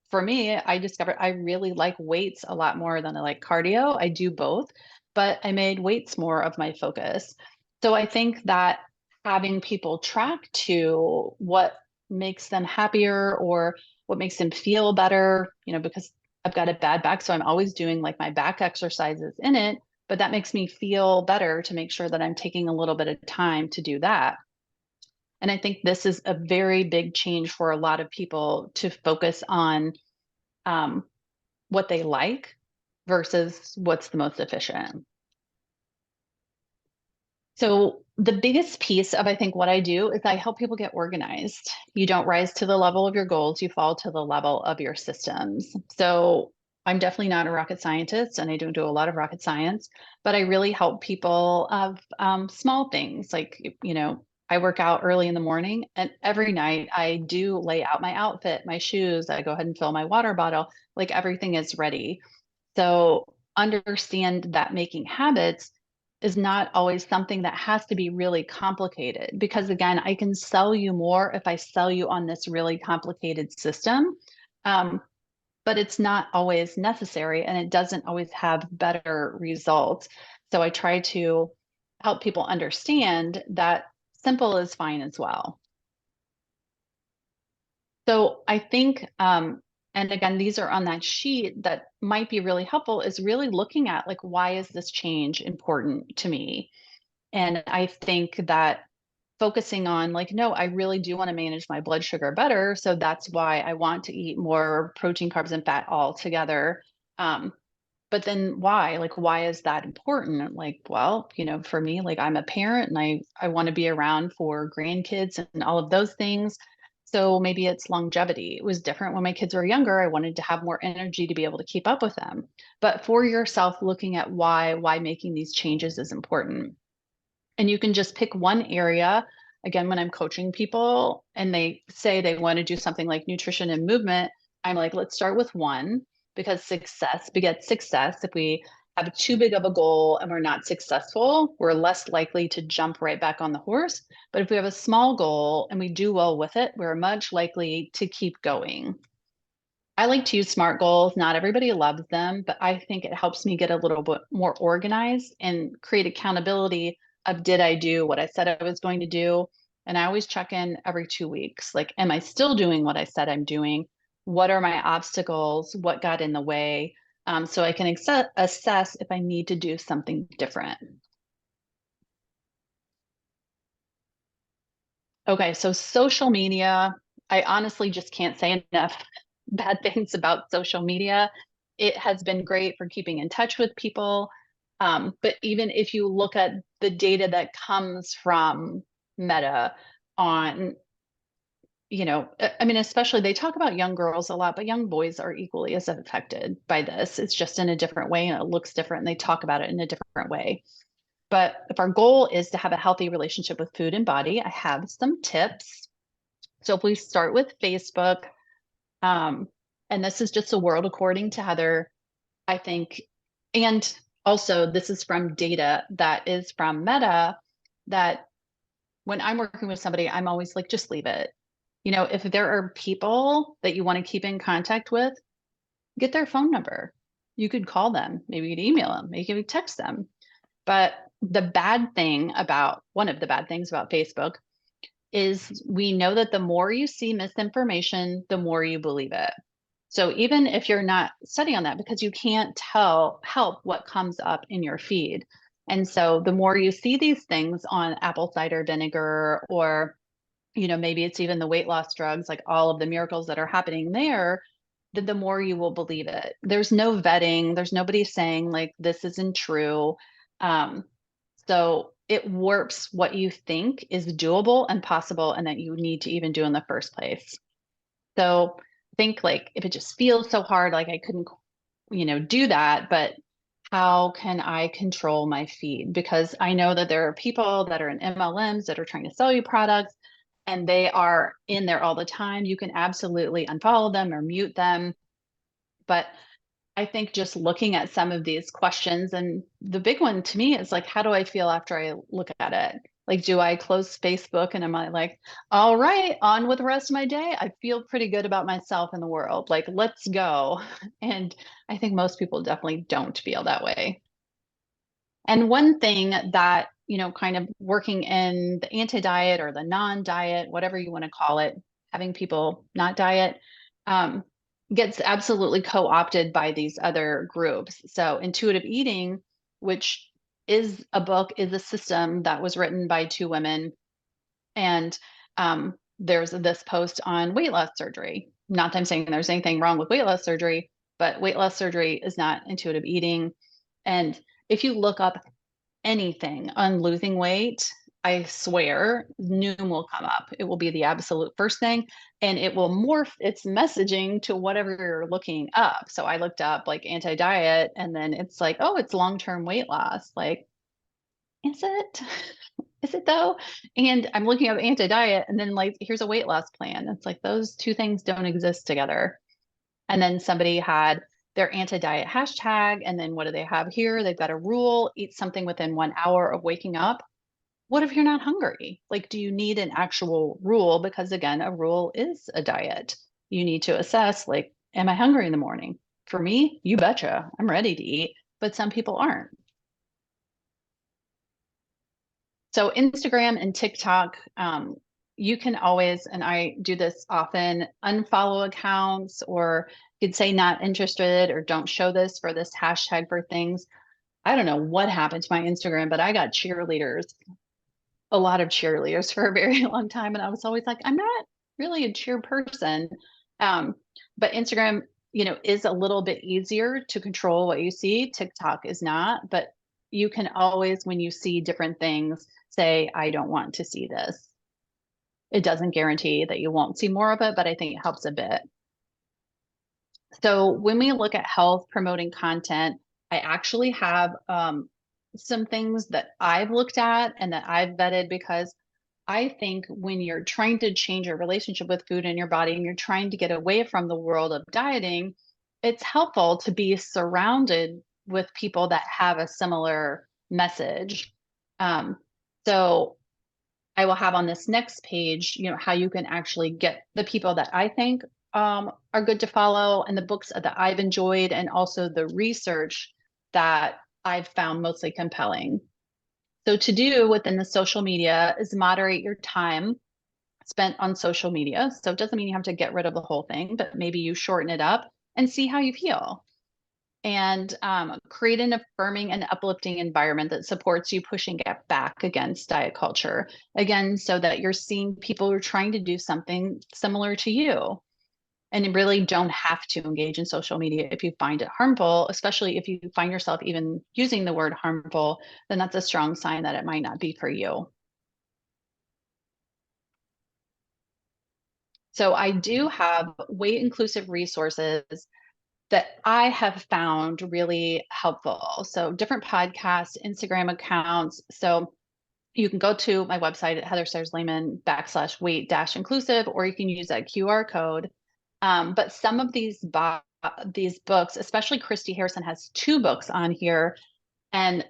for me, I discovered I really like weights a lot more than I like cardio. I do both, but I made weights more of my focus. So I think that having people track to what makes them happier or what makes them feel better, because I've got a bad back, so I'm always doing like my back exercises in it, but that makes me feel better to make sure that I'm taking a little bit of time to do that. And I think this is a very big change for a lot of people to focus on um, what they like versus what's the most efficient. So the biggest piece of, I think, what I do is I help people get organized. You don't rise to the level of your goals, you fall to the level of your systems. So I'm definitely not a rocket scientist and I don't do a lot of rocket science, but I really help people of small things like, I work out early in the morning and every night I do lay out my outfit, my shoes, I go ahead and fill my water bottle, like everything is ready. So understand that making habits is not always something that has to be really complicated, because again, I can sell you more if I sell you on this really complicated system. Um, but it's not always necessary and it doesn't always have better results. So I try to help people understand that simple is fine as well. So I think, and again, these are on that sheet that might be really helpful, is really looking at like, why is this change important to me? And I think that focusing on like, no, I really do want to manage my blood sugar better. So that's why I want to eat more protein, carbs, and fat all together. But then why? Like, why is that important? Like, well, for me, like I'm a parent and I want to be around for grandkids and all of those things. So maybe it's longevity. It was different when my kids were younger. I wanted to have more energy to be able to keep up with them. But for yourself, looking at why making these changes is important. And you can just pick one area. Again, when I'm coaching people and they say they want to do something like nutrition and movement, I'm like, let's start with one, because success begets success. If we have too big of a goal and we're not successful, we're less likely to jump right back on the horse. But if we have a small goal and we do well with it, we're much likely to keep going. I like to use SMART goals. Not everybody loves them, but I think it helps me get a little bit more organized and create accountability of, did I do what I said I was going to do? And I always check in every 2 weeks. Like, am I still doing what I said I'm doing? What are my obstacles? What got in the way? So I can assess if I need to do something different. Okay, so social media, I honestly just can't say enough bad things about social media. It has been great for keeping in touch with people. But even if you look at the data that comes from Meta on, I mean, especially they talk about young girls a lot, but young boys are equally as affected by this. It's just in a different way and it looks different and they talk about it in a different way. But if our goal is to have a healthy relationship with food and body, I have some tips. So if we start with Facebook, um, and this is just a world according to Heather, I think, and also this is from data that is from Meta, that when I'm working with somebody, I'm always like, just leave it. If there are people that you want to keep in contact with, get their phone number. You could call them, maybe you could email them, maybe you could text them. But one of the bad things about Facebook is we know that the more you see misinformation, the more you believe it. So even if you're not studying on that, because you can't help what comes up in your feed. And so the more you see these things on apple cider vinegar, or, maybe it's even the weight loss drugs, like all of the miracles that are happening there, the more you will believe it. There's no vetting. There's nobody saying like, this isn't true. So it warps what you think is doable and possible and that you need to even do in the first place. So think like, if it just feels so hard, like I couldn't, do that, but how can I control my feed? Because I know that there are people that are in MLMs that are trying to sell you products and they are in there all the time. You can absolutely unfollow them or mute them. But I think just looking at some of these questions, and the big one to me is like, how do I feel after I look at it? Like, do I close Facebook and am I like, all right, on with the rest of my day? I feel pretty good about myself and the world. Like, let's go. And I think most people definitely don't feel that way. And one thing that, kind of working in the anti-diet or the non-diet, whatever you want to call it, having people not diet, um, gets absolutely co-opted by these other groups. So intuitive eating, which is a system that was written by two women. And there's this post on weight loss surgery. Not that I'm saying there's anything wrong with weight loss surgery, but weight loss surgery is not intuitive eating. And if you look up anything on losing weight, I swear Noom will come up. It will be the absolute first thing, and it will morph its messaging to whatever you're looking up. So I looked up like anti-diet, and then it's like, oh, it's long-term weight loss. Like, is it? Is it though? And I'm looking up anti-diet, and then like, here's a weight loss plan. It's like those two things don't exist together. And then somebody had their anti-diet hashtag. And then what do they have here? They've got a rule: eat something within 1 hour of waking up. What if you're not hungry? Like, do you need an actual rule? Because again, a rule is a diet. You need to assess, like, am I hungry in the morning? For me, you betcha, I'm ready to eat, but some people aren't. So Instagram and TikTok, you can always, and I do this often, unfollow accounts, or you could say not interested or don't show this for this hashtag for things. I don't know what happened to my Instagram, but I got a lot of cheerleaders for a very long time. And I was always like, I'm not really a cheer person. But Instagram, is a little bit easier to control what you see. TikTok is not, but you can always, when you see different things, say, I don't want to see this. It doesn't guarantee that you won't see more of it, but I think it helps a bit. So when we look at health promoting content, I actually have some things that I've looked at and that I've vetted, because I think when you're trying to change your relationship with food in your body and you're trying to get away from the world of dieting, it's helpful to be surrounded with people that have a similar message. So I will have on this next page, how you can actually get the people that I think are good to follow, and the books that I've enjoyed, and also the research that I've found mostly compelling. So to do within the social media is moderate your time spent on social media. So it doesn't mean you have to get rid of the whole thing, but maybe you shorten it up and see how you feel. And create an affirming and uplifting environment that supports you pushing back against diet culture. Again, so that you're seeing people who are trying to do something similar to you. And you really don't have to engage in social media if you find it harmful, especially if you find yourself even using the word harmful, then that's a strong sign that it might not be for you. So I do have weight inclusive resources that I have found really helpful. So different podcasts, Instagram accounts. So you can go to my website at Heather Sayers Lehman /weight-inclusive, or you can use that QR code. But some of these books, especially Christy Harrison has 2 books on here, and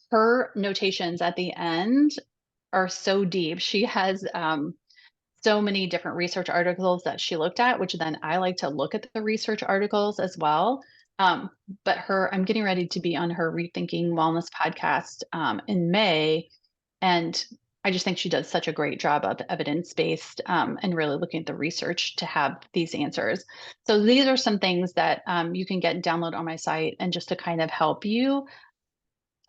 her notations at the end are so deep. She has so many different research articles that she looked at, which then I like to look at the research articles as well. But I'm getting ready to be on her Rethinking Wellness podcast in May. And I just think she does such a great job of evidence-based and really looking at the research to have these answers. So these are some things that you can get and download on my site, and just to kind of help you,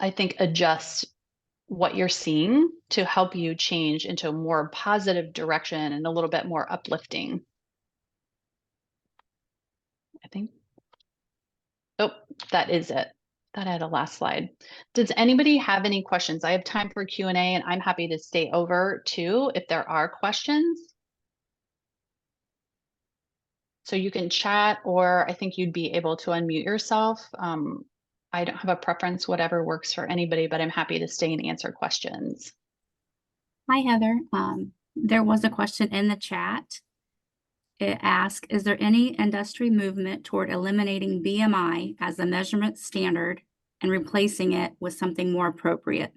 I think, adjust what you're seeing to help you change into a more positive direction and a little bit more uplifting. I think. Oh, that is it. That had a last slide. Does anybody have any questions? I have time for Q&A, and I'm happy to stay over too if there are questions. So you can chat, or I think you'd be able to unmute yourself. I don't have a preference, whatever works for anybody, but I'm happy to stay and answer questions. Hi, Heather. There was a question in the chat. It asks, is there any industry movement toward eliminating BMI as a measurement standard and replacing it with something more appropriate?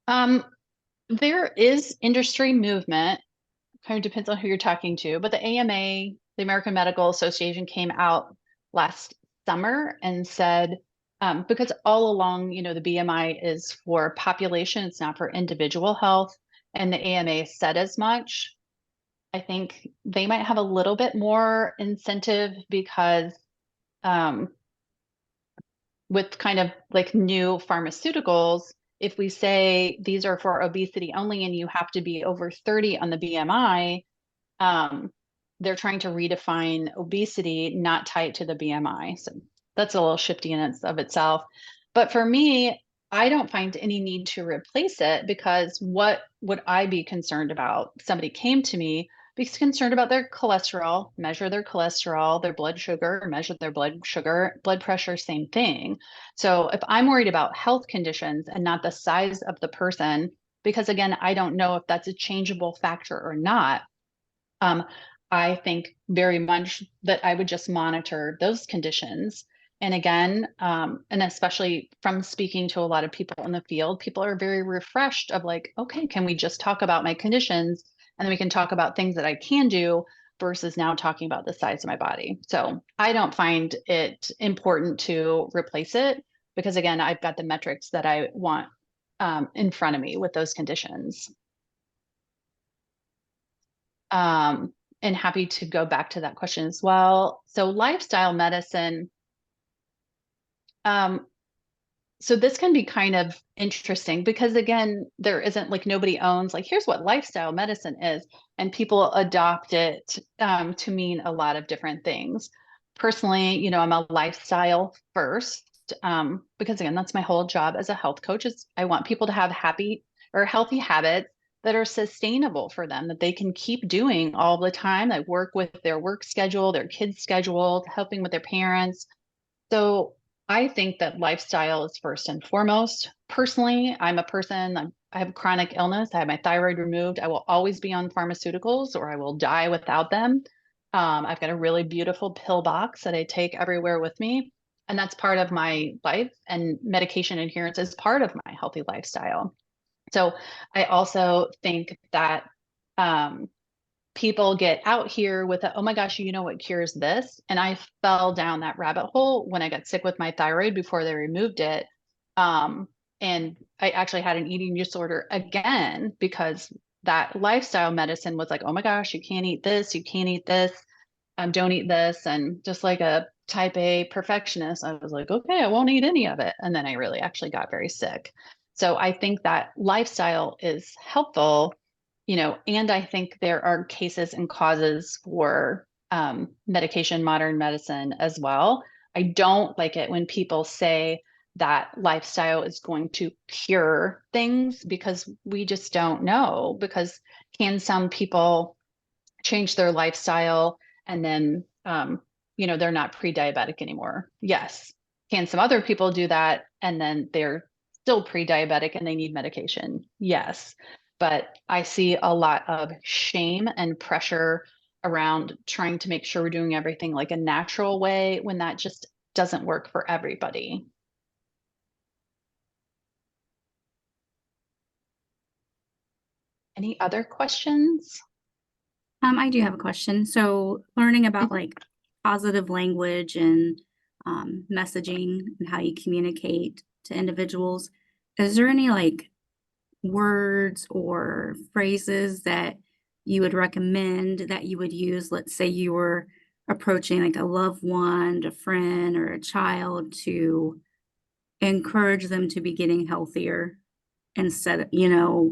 There is industry movement. Kind of depends on who you're talking to, but the AMA, the American Medical Association, came out last summer and said, because all along, the BMI is for population, it's not for individual health. And the AMA said as much. I think they might have a little bit more incentive because with kind of like new pharmaceuticals, if we say these are for obesity only and you have to be over 30 on the BMI, they're trying to redefine obesity, not tie it to the BMI. So that's a little shifty in itself. But for me, I don't find any need to replace it, because what would I be concerned about? Somebody came to me because concerned about their cholesterol, measure their cholesterol, their blood sugar, measure their blood sugar, blood pressure, same thing. So if I'm worried about health conditions and not the size of the person, because again, I don't know if that's a changeable factor or not, I think very much that I would just monitor those conditions. And again, and especially from speaking to a lot of people in the field, people are very refreshed of like, okay, can we just talk about my conditions? And then we can talk about things that I can do versus now talking about the size of my body. So I don't find it important to replace it, because again, I've got the metrics that I want in front of me with those conditions. And happy to go back to that question as well. So lifestyle medicine. So this can be kind of interesting, because again, there isn't like, nobody owns like, here's what lifestyle medicine is, and people adopt it to mean a lot of different things. Personally, I'm a lifestyle first, because again, that's my whole job as a health coach, is I want people to have happy or healthy habits that are sustainable for them, that they can keep doing all the time, that work with their work schedule, their kids' schedule, helping with their parents. So I think that lifestyle is first and foremost. Personally, I'm a person, I have chronic illness. I have my thyroid removed. I will always be on pharmaceuticals, or I will die without them. I've got a really beautiful pill box that I take everywhere with me. And that's part of my life, and medication adherence is part of my healthy lifestyle. So I also think that people get out here with a, oh my gosh, you know what cures this? And I fell down that rabbit hole when I got sick with my thyroid before they removed it. And I actually had an eating disorder again because that lifestyle medicine was like, oh my gosh, you can't eat this, you can't eat this, don't eat this. And just like a type A perfectionist, I was like, okay, I won't eat any of it. And then I really actually got very sick. So I think that lifestyle is helpful, and I think there are cases and causes for medication, modern medicine as well. I don't like it when people say that lifestyle is going to cure things because we just don't know. Because can some people change their lifestyle and then they're not pre-diabetic anymore? Yes. Can some other people do that and then they're still pre-diabetic and they need medication? Yes. But I see a lot of shame and pressure around trying to make sure we're doing everything like a natural way when that just doesn't work for everybody. Any other questions? I do have a question. So learning about like positive language and messaging and how you communicate to individuals, is there any like words or phrases that you would recommend that you would use? Let's say you were approaching like a loved one, a friend, or a child to encourage them to be getting healthier instead of,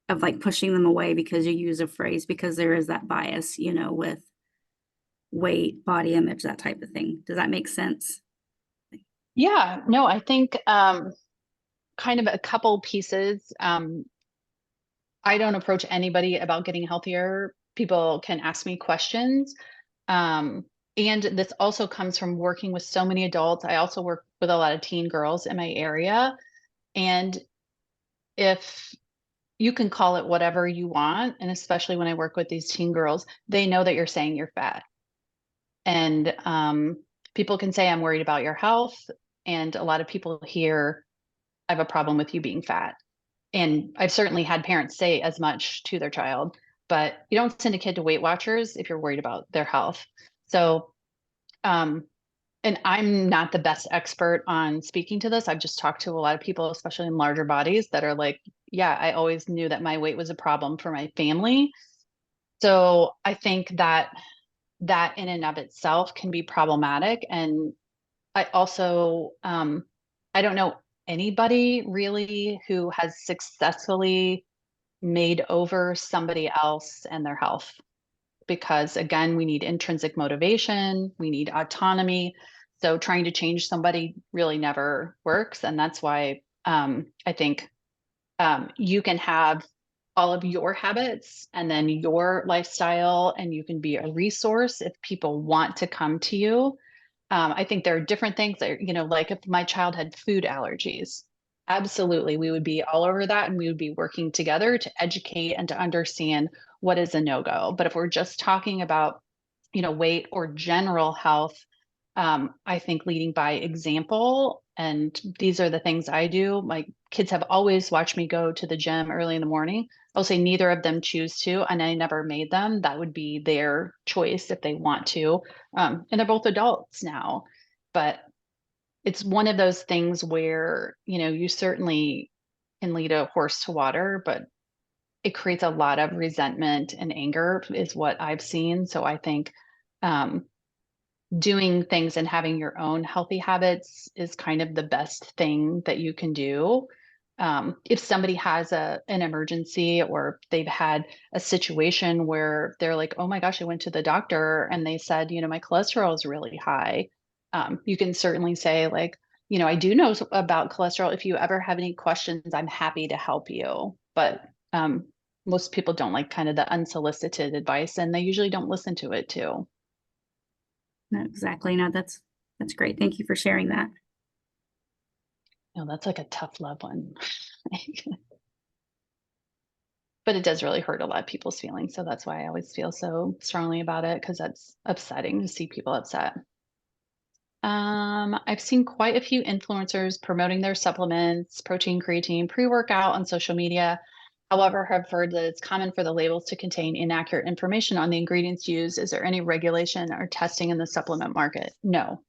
of like pushing them away because you use a phrase, because there is that bias, with weight, body image, that type of thing. Does that make sense? Yeah, no, I think kind of a couple pieces. I don't approach anybody about getting healthier. People can ask me questions. Um, and this also comes from working with so many adults. I also work with a lot of teen girls in my area. And if you can call it whatever you want, and especially when I work with these teen girls, they know that you're saying you're fat. And people can say, I'm worried about your health. And a lot of people here, I have a problem with you being fat. And I've certainly had parents say as much to their child, but you don't send a kid to Weight Watchers if you're worried about their health. So, um, and I'm not the best expert on speaking to this. I've just talked to a lot of people, especially in larger bodies, that are like, yeah, I always knew that my weight was a problem for my family. So I think that that in and of itself can be problematic. And I also, I don't know anybody really who has successfully made over somebody else and their health. Because again, we need intrinsic motivation, we need autonomy. So trying to change somebody really never works. And that's why I think you can have all of your habits and then your lifestyle, and you can be a resource if people want to come to you. I think there are different things that, like if my child had food allergies, absolutely, we would be all over that and we would be working together to educate and to understand what is a no-go. But if we're just talking about, weight or general health, I think leading by example, and these are the things I do. My kids have always watched me go to the gym early in the morning. I'll say neither of them choose to, and I never made them. That would be their choice if they want to. And they're both adults now, but it's one of those things where, you certainly can lead a horse to water, but it creates a lot of resentment and anger is what I've seen. So I think um, doing things and having your own healthy habits is kind of the best thing that you can do. If somebody has an emergency or they've had a situation where they're like, oh my gosh, I went to the doctor and they said, my cholesterol is really high. You can certainly say like, I do know about cholesterol. If you ever have any questions, I'm happy to help you. But most people don't like kind of the unsolicited advice, and they usually don't listen to it too. No, exactly. No, that's great. Thank you for sharing that. No, that's like a tough love one. But it does really hurt a lot of people's feelings. So that's why I always feel so strongly about it, because that's upsetting to see people upset. I've seen quite a few influencers promoting their supplements, protein, creatine, pre-workout on social media. However, I've heard that it's common for the labels to contain inaccurate information on the ingredients used. Is there any regulation or testing in the supplement market? No.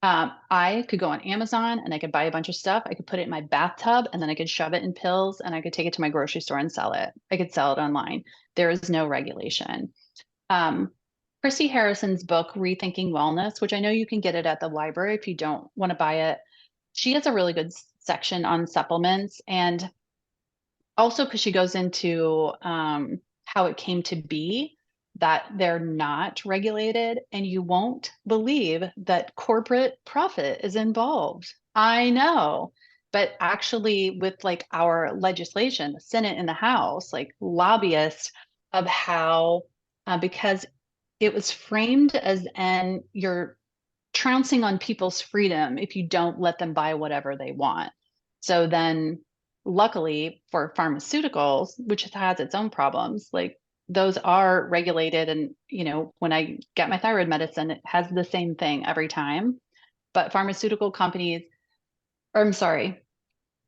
I could go on Amazon and I could buy a bunch of stuff. I could put it in my bathtub and then I could shove it in pills and I could take it to my grocery store and sell it. I could sell it online. There is no regulation. Um, Christy Harrison's book, Rethinking Wellness, which I know you can get it at the library if you don't want to buy it. She has a really good section on supplements, and also because she goes into how it came to be that they're not regulated, and you won't believe that corporate profit is involved. I know, but actually, with like our legislation, the Senate and the House, like lobbyists of how, because it was framed as an you're trouncing on people's freedom if you don't let them buy whatever they want. So then, luckily for pharmaceuticals, which has its own problems, like those are regulated. And, when I get my thyroid medicine, it has the same thing every time. But pharmaceutical companies, or I'm sorry,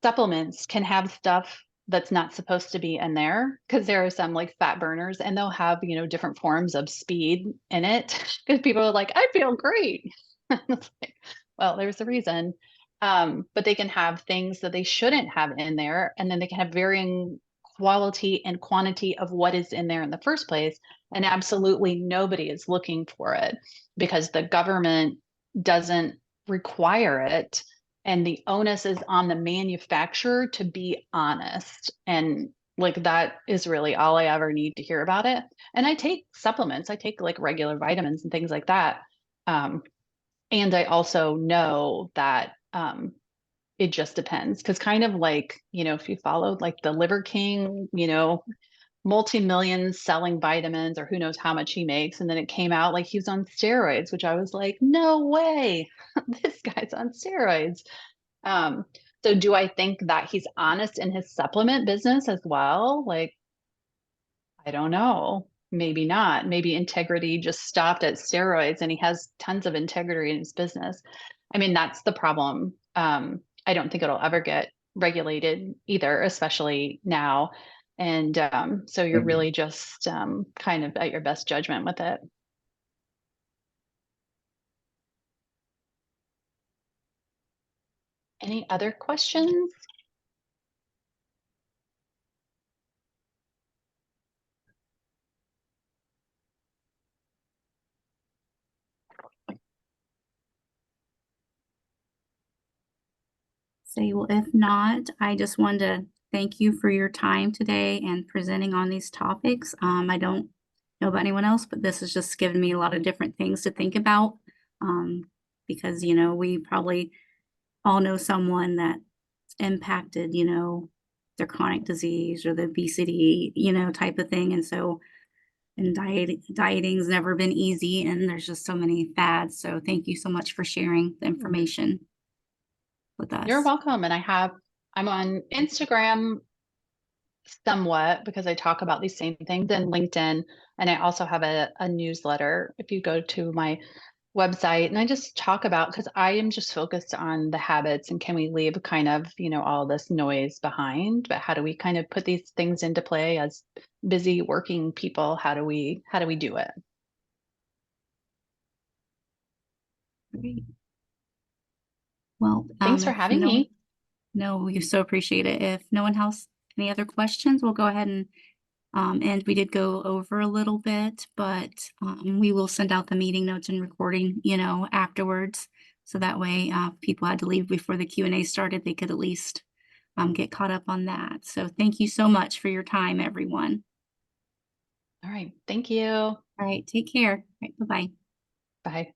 supplements can have stuff that's not supposed to be in there because there are some like fat burners and they'll have, different forms of speed in it because people are like, I feel great. It's like, well, there's a reason. But they can have things that they shouldn't have in there, and then they can have varying quality and quantity of what is in there in the first place. And absolutely nobody is looking for it because the government doesn't require it. And the onus is on the manufacturer to be honest. And like that is really all I ever need to hear about it. And I take supplements, I take like regular vitamins and things like that. And I also know that it just depends because kind of like, if you followed like the Liver King, multi-millions selling vitamins or who knows how much he makes. And then it came out like he was on steroids, which I was like, no way, this guy's on steroids. Um, so do I think that he's honest in his supplement business as well? Like, I don't know. Maybe not. Maybe integrity just stopped at steroids and he has tons of integrity in his business. I mean, that's the problem. I don't think it'll ever get regulated either, especially now. And so you're really just kind of at your best judgment with it. Any other questions? Say, well, if not, I just wanted to thank you for your time today and presenting on these topics. I don't know about anyone else, but this has just given me a lot of different things to think about. Because, we probably all know someone that's impacted, their chronic disease or the obesity, type of thing. And so, and dieting's never been easy and there's just so many fads. So thank you so much for sharing the information with us. You're welcome. And I'm on Instagram somewhat because I talk about these same things, and LinkedIn. And I also have a newsletter if you go to my website, and I just talk about, because I am just focused on the habits and can we leave kind of, all this noise behind, but how do we kind of put these things into play as busy working people? How do we do it? Great. Well, Thanks for having me. No, we so appreciate it. If no one has any other questions, we'll go ahead and we did go over a little bit, but we will send out the meeting notes and recording, afterwards. So that way, people had to leave before the Q&A started, they could at least get caught up on that. So thank you so much for your time, everyone. All right. Thank you. All right. Take care. All right, bye-bye. Bye.